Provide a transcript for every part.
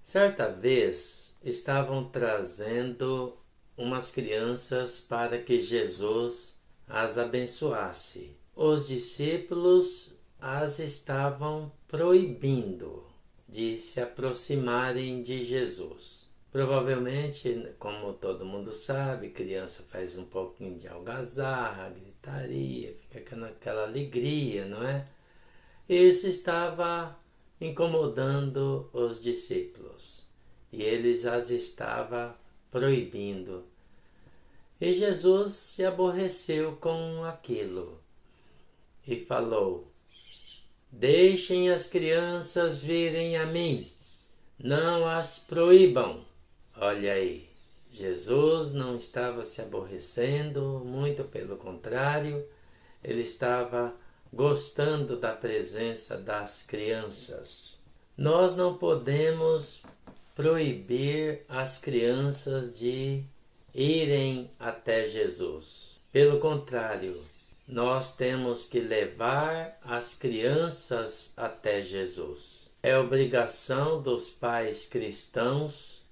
Certa vez estavam trazendo umas crianças para que Jesus as abençoasse. Os discípulos as estavam proibindo de se aproximarem de Jesus. Provavelmente, como todo mundo sabe, criança faz um pouquinho de algazarra, gritaria, fica naquela alegria, não é? Isso estava incomodando os discípulos e eles as estavam proibindo. E Jesus se aborreceu com aquilo e falou: Deixem as crianças virem a mim, não as proíbam. Olha aí, Jesus não estava se aborrecendo, muito pelo contrário, ele estava gostando da presença das crianças. Nós não podemos proibir as crianças de irem até Jesus. Pelo contrário, nós temos que levar as crianças até Jesus. É obrigação dos pais cristãos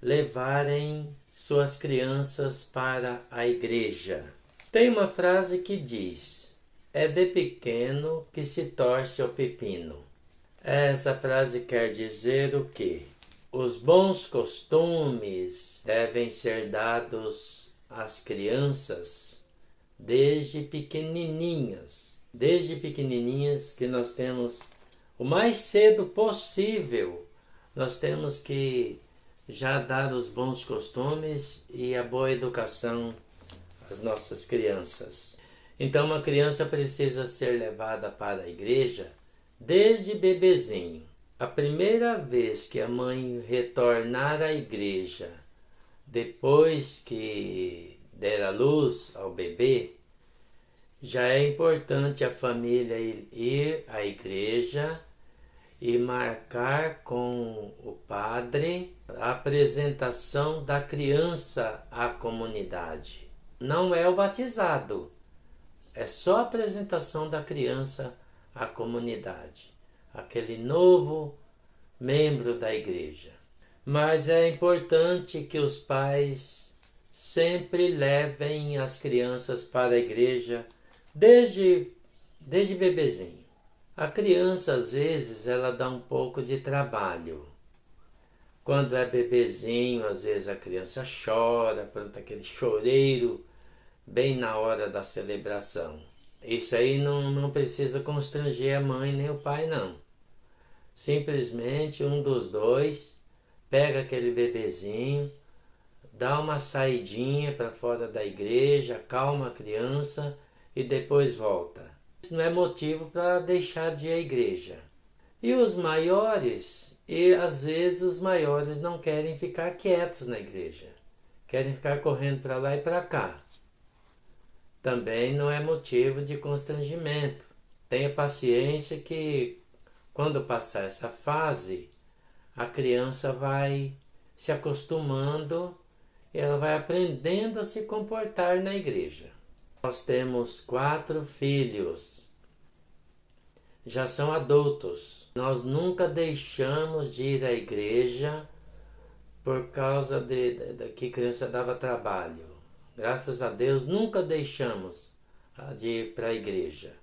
levarem suas crianças para a igreja. Tem uma frase que diz: é de pequeno que se torce o pepino. Essa frase quer dizer o quê? Os bons costumes devem ser dados às crianças desde pequenininhas. Desde pequenininhas que nós temos, o mais cedo possível, nós temos que já dar os bons costumes e a boa educação às nossas crianças. Então uma criança precisa ser levada para a igreja desde bebezinho. A primeira vez que a mãe retornar à igreja, depois que der a luz ao bebê, já é importante a família ir à igreja e marcar com o padre a apresentação da criança à comunidade. Não é o batizado, é só a apresentação da criança à comunidade, aquele novo membro da igreja. Mas é importante que os pais sempre levem as crianças para a igreja desde bebezinho. A criança, às vezes, ela dá um pouco de trabalho. Quando é bebezinho, às vezes a criança chora, pronto, aquele choreiro bem na hora da celebração. Isso aí não precisa constranger a mãe nem o pai, não. Simplesmente um dos dois pega aquele bebezinho, dá uma saidinha para fora da igreja, acalma a criança e depois volta. Isso não é motivo para deixar de ir à igreja. E os maiores, e às vezes os maiores não querem ficar quietos na igreja, querem ficar correndo para lá e para cá. Também não é motivo de constrangimento. Tenha paciência que quando passar essa fase, a criança vai se acostumando e ela vai aprendendo a se comportar na igreja. Nós temos 4 filhos, já são adultos. Nós nunca deixamos de ir à igreja por causa de que a criança dava trabalho. Graças a Deus, nunca deixamos de ir para a igreja.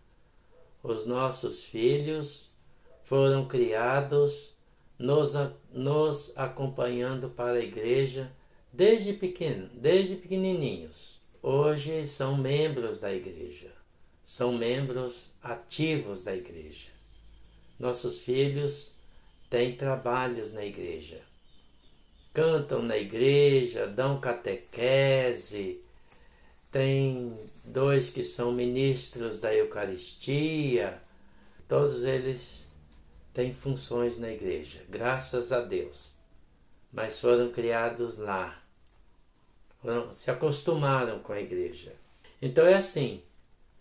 Os nossos filhos foram criados nos acompanhando para a igreja desde pequenininhos. Hoje são membros da igreja, são membros ativos da igreja. Nossos filhos têm trabalhos na igreja, cantam na igreja, dão catequese, tem 2 que são ministros da Eucaristia, todos eles têm funções na igreja, graças a Deus, mas foram criados lá, se acostumaram com a igreja. Então é assim,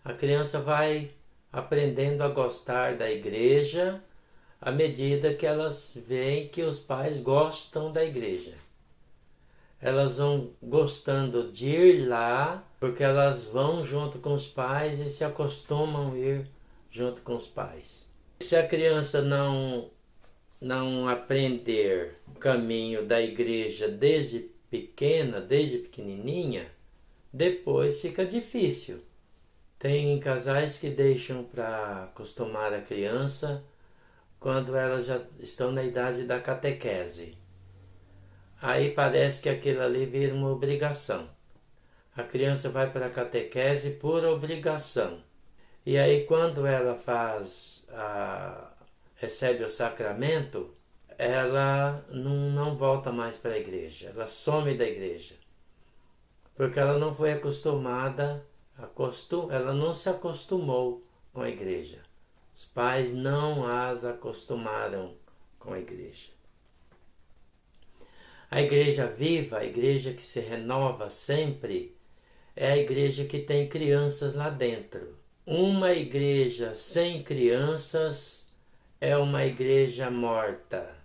a criança vai aprendendo a gostar da igreja à medida que elas veem que os pais gostam da igreja. Elas vão gostando de ir lá, porque elas vão junto com os pais e se acostumam a ir junto com os pais. Se a criança não não aprender o caminho da igreja desde pequena, desde pequenininha, depois fica difícil. Tem casais que deixam para acostumar a criança quando elas já estão na idade da catequese. Aí parece que aquilo ali vira uma obrigação. A criança vai para a catequese por obrigação. E aí quando ela recebe o sacramento, ela não volta mais para a igreja. Ela some da igreja. Porque ela não foi acostumada, ela não se acostumou com a igreja. Os pais não as acostumaram com a igreja. A igreja viva, a igreja que se renova sempre, é a igreja que tem crianças lá dentro. Uma igreja sem crianças é uma igreja morta,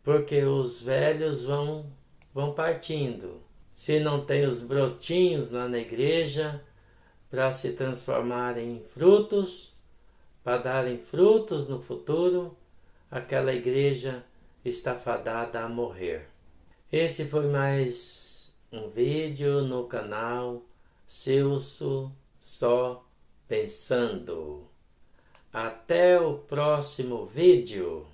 porque os velhos vão partindo. Se não tem os brotinhos lá na igreja para se transformarem em frutos, para darem frutos no futuro, aquela igreja está fadada a morrer. Esse foi mais um vídeo no canal Celso Só Pensando. Até o próximo vídeo.